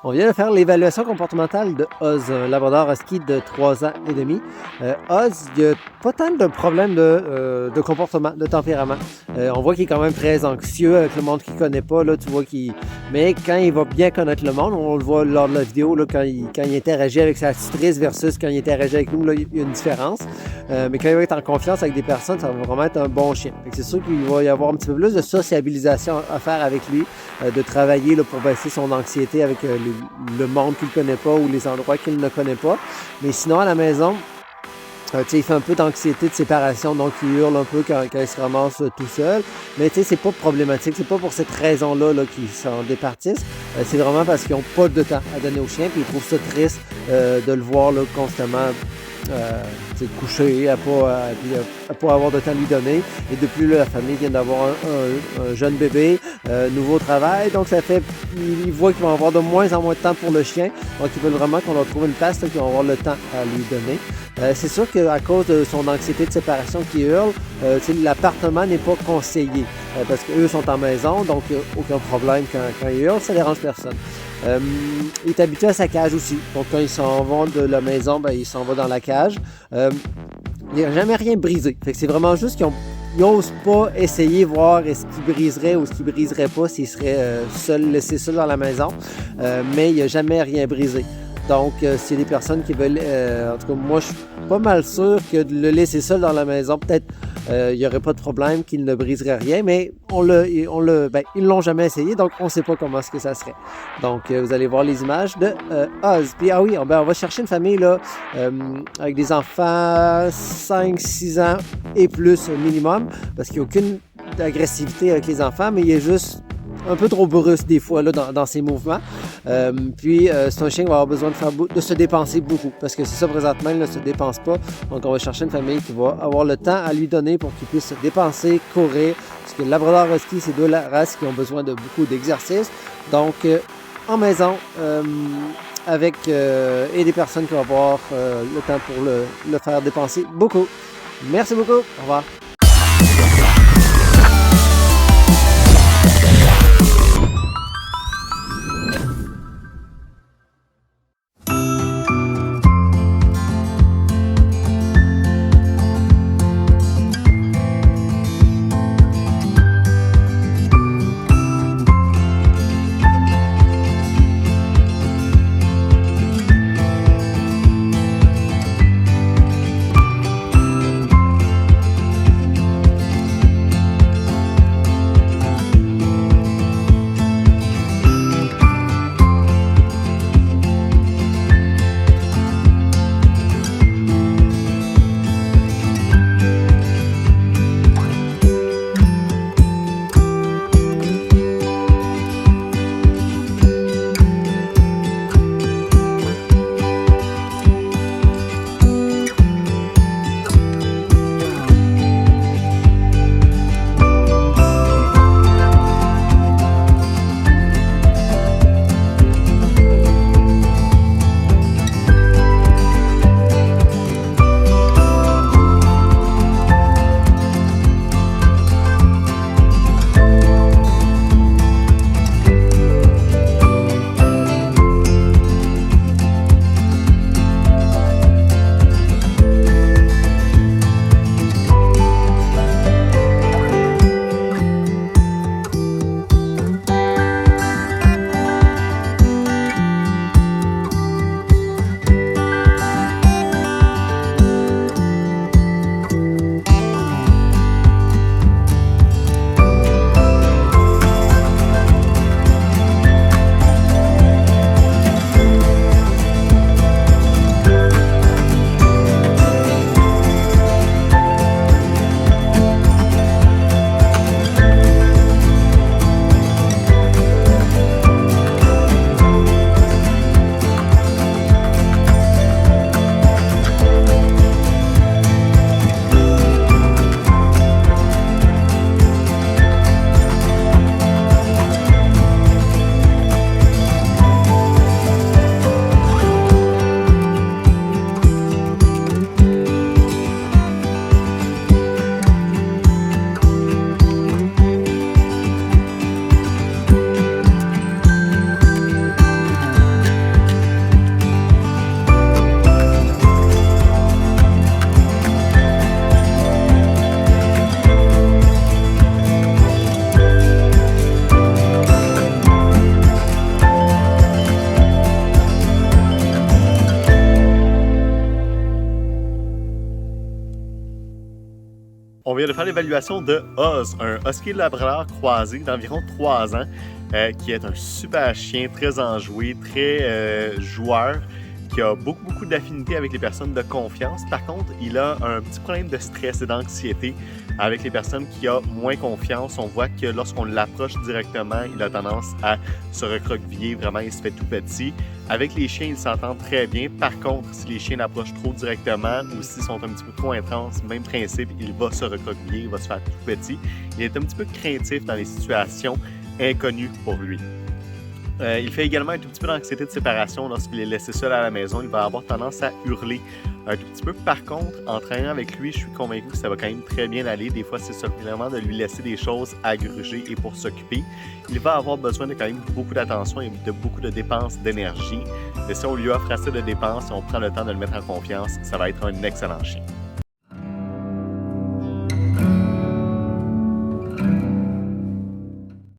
On vient de faire l'évaluation comportementale de Oz, un labrador husky de 3 ans et demi. Oz, il n'y a pas tant de problèmes de comportement, de tempérament. On voit qu'il est quand même très anxieux avec le monde qu'il ne connaît pas. Là, tu vois qu'il... Mais quand il va bien connaître le monde, on le voit lors de la vidéo, là, quand il interagit avec sa tutrice versus quand il interagit avec nous, là, il y a une différence. Mais quand il va être en confiance avec des personnes, ça va vraiment être un bon chien. C'est sûr qu'il va y avoir un petit peu plus de sociabilisation à faire avec lui, de travailler là, pour baisser son anxiété avec le monde qu'il ne connaît pas ou les endroits qu'il ne connaît pas. Mais sinon, à la maison, il fait un peu d'anxiété de séparation, donc il hurle un peu quand il se ramasse tout seul. Mais c'est pas problématique, c'est pas pour cette raison-là là, qu'ils s'en départissent. C'est vraiment parce qu'ils n'ont pas de temps à donner au chien, puis ils trouvent ça triste de le voir là, constamment couché, à pas avoir de temps à lui donner. Et depuis, là, la famille vient d'avoir un jeune bébé, nouveau travail, donc ça fait, ils voient qu'ils vont avoir de moins en moins de temps pour le chien, donc ils veulent vraiment qu'on leur trouve une place, qu'ils vont avoir le temps à lui donner. C'est sûr qu'à cause de son anxiété de séparation qui hurle, l'appartement n'est pas conseillé, parce qu'eux sont en maison, donc aucun problème quand ils hurlent, ça dérange personne. Il est habitué à sa cage aussi. Donc, quand ils s'en vont de la maison, il s'en va dans la cage. Il n'y a jamais rien brisé. Fait que c'est vraiment juste qu'ils n'osent pas essayer voir ce qui briserait ou ce qui briserait pas s'ils seraient laissés seuls dans la maison. Mais il n'y a jamais rien brisé. Donc, s'il y a des personnes qui veulent... en tout cas, moi, je suis pas mal sûr que de le laisser seul dans la maison, peut-être il n'y aurait pas de problème, qu'il ne briserait rien, mais ils l'ont jamais essayé, donc on ne sait pas comment est-ce que ça serait. Donc, vous allez voir les images de Oz. Puis, oui, on va chercher une famille là, avec des enfants 5-6 ans et plus minimum, parce qu'il n'y a aucune agressivité avec les enfants, mais il est juste un peu trop brusque des fois là, dans ses mouvements. C'est un chien qui va avoir besoin de se dépenser beaucoup, parce que c'est ça présentement, il ne se dépense pas. Donc on va chercher une famille qui va avoir le temps à lui donner pour qu'il puisse se dépenser, courir, parce que le Labrador Husky, c'est deux races qui ont besoin de beaucoup d'exercice. Donc en maison, avec et des personnes qui vont avoir le temps pour le faire dépenser beaucoup. Merci beaucoup, au revoir. vient de faire l'évaluation de Oz, un husky labrador croisé d'environ 3 ans, qui est un super chien, très enjoué, très joueur, qui a beaucoup d'affinité avec les personnes de confiance. Par contre, il a un petit problème de stress et d'anxiété avec les personnes qui ont moins confiance. On voit que lorsqu'on l'approche directement, il a tendance à se recroqueviller, vraiment, il se fait tout petit. Avec les chiens, il s'entend très bien. Par contre, si les chiens l'approchent trop directement ou s'ils sont un petit peu trop intenses, même principe, il va se recroqueviller, il va se faire tout petit. Il est un petit peu craintif dans les situations inconnues pour lui. Il fait également un tout petit peu d'anxiété de séparation lorsqu'il est laissé seul à la maison. Il va avoir tendance à hurler un tout petit peu. Par contre, en travaillant avec lui, je suis convaincu que ça va quand même très bien aller. Des fois, c'est simplement de lui laisser des choses à gruger et pour s'occuper. Il va avoir besoin de quand même beaucoup d'attention et de beaucoup de dépenses d'énergie. Mais si on lui offre assez de dépenses et on prend le temps de le mettre en confiance, ça va être un excellent chien.